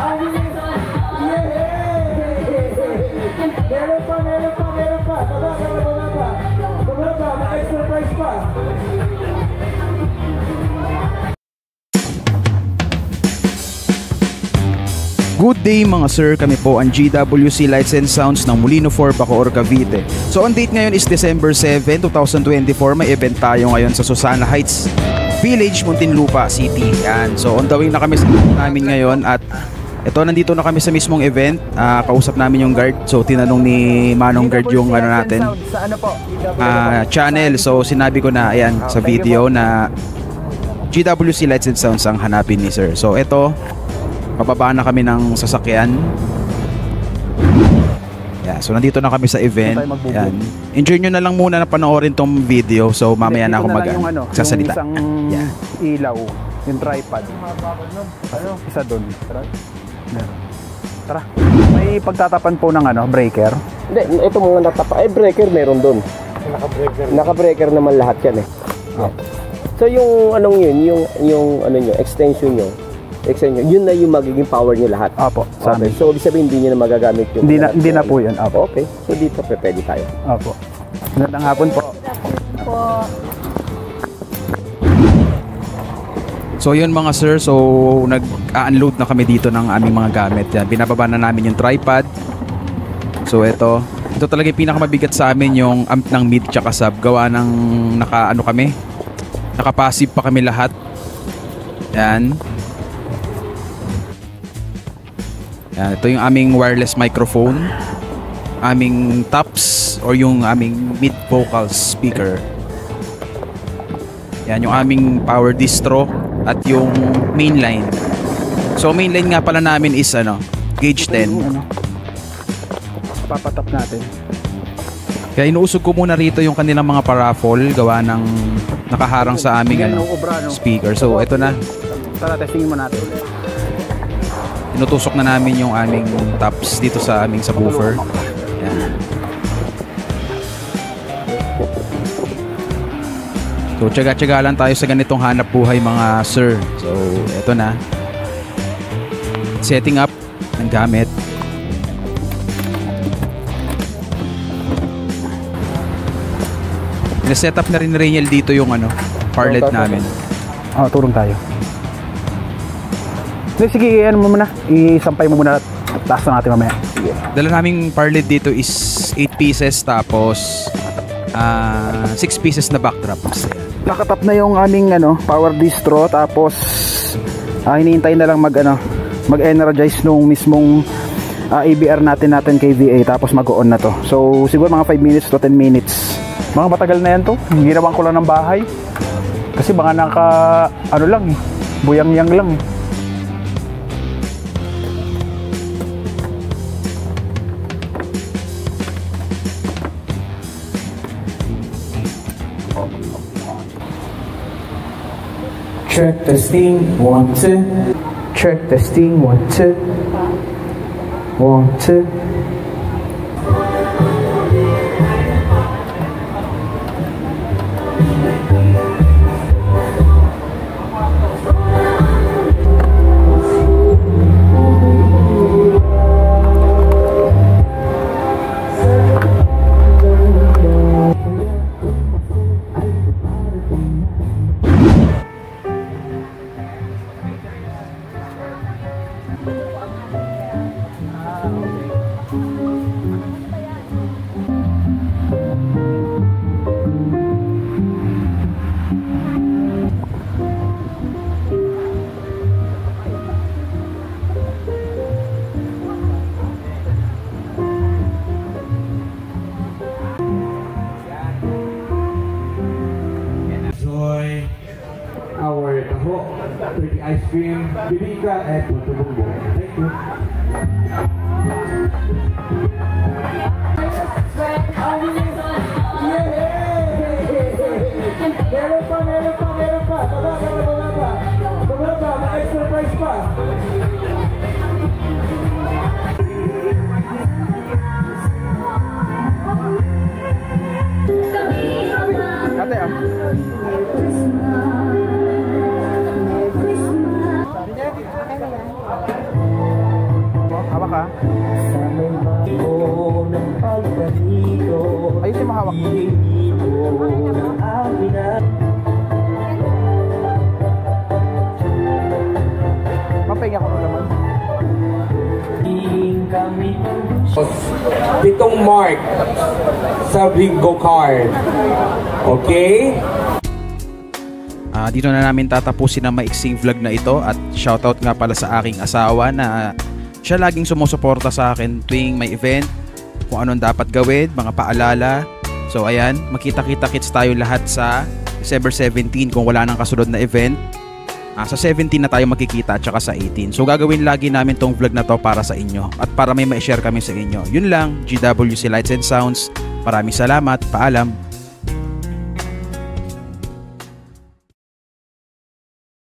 Meron pa. Wala pa. Maka-surprise pa. Good day mga sir, kami po ang GWC Lights and Sounds ng Molino 4, Bacoor, Cavite. So on date ngayon is December 7, 2024. May event tayo ngayon sa Susana Heights Village, Muntinlupa City. Yan. So on the way na kami sa namin ngayon at ito, nandito na kami sa mismong event. Kausap namin yung guard. So tinanong ni Manong guard yung ano natin, channel. So sinabi ko na ayan sa video na GWC Lights and Sounds ang hanapin ni sir. So ito, pababa na kami ng sasakyan. Yeah, so nandito na kami sa event. Yan. Enjoy nyo na lang muna na panoorin tong video. So mamaya na ako magsasalita. Yung isang ilaw, yung tripod. Isa doon. Tara. May pagtatapan po ng breaker. Hindi, ito mga natapa. Breaker meron doon. Naka-breaker naman lahat yan eh. Oh. So yung anong yun, yung ano nyo, extension nyo, yun na yung magiging power nyo lahat. Opo, sa amin. So ibig sabihin hindi nyo na magagamit yung hindi na po yun. Opo. Okay, so dito pwede tayo. Opo. Magandang hapon po. So yun mga sir, so nag-unload na kami dito ng aming mga gamit. Yan, binababa na namin yung tripod. So ito talaga yung pinakamabigat sa amin, yung amp ng mid tsaka sub. Gawa ng naka-passive pa kami lahat. Yan. Yan, ito yung aming wireless microphone, aming tops or yung aming mid vocal speaker. Yan yung aming power distro at yung mainline. So mainline nga pala namin is gauge 10. Papatap natin. Kaya inuusog ko muna rito yung kanilang mga paraffol gawa ng nakaharang sa aming speaker. So ito na. Tara, testingin mo natin. Inutusok na namin yung aming tops dito sa aming subwoofer. Yan. So tiyaga-tiyaga lang tayo sa ganitong hanap buhay mga sir. So eto na. Setting up ng gamit. Na-set up na rin ni Rainiel dito yung parlet namin. Turong tayo. Sige, mo muna. Isampay mo muna at taas na natin mamaya. Dala naming parlet dito is 8 pieces tapos 6 pieces na backdrops. Nakatap na yung aming power distro tapos hinihintay na lang mag-energize nung mismong ABR natin KVA tapos mag-on na to. So siguro mga 5 minutes to 10 minutes. Mga matagal na yan to. Ginawan ko lang ng bahay. Kasi mga lang buyang-yang lang eh. Check testing, 1, 2. Check testing, 1, 2. 1, 2. Our taho, pretty ice cream, bibingka, and puto bumbo. Thank you. Meron pa. Wala pa. Maka-surprise pa. ha. Ayusin mo hawak. Mapahinga ko naman. Pitong mark sa bingo card. Okay? Dito na namin tatapusin ang maiksing vlog na ito at shoutout nga pala sa aking asawa na siya laging sumusuporta sa akin tuwing may event, kung anong dapat gawin, mga paalala. So ayan, makita-kita-kits tayo lahat sa December 17 kung wala nang kasunod na event. Sa 17 na tayo magkikita at saka sa 18. So gagawin lagi namin tong vlog na to para sa inyo at para may ma-share kami sa inyo. Yun lang, GWC Lights and Sounds. Maraming salamat, paalam.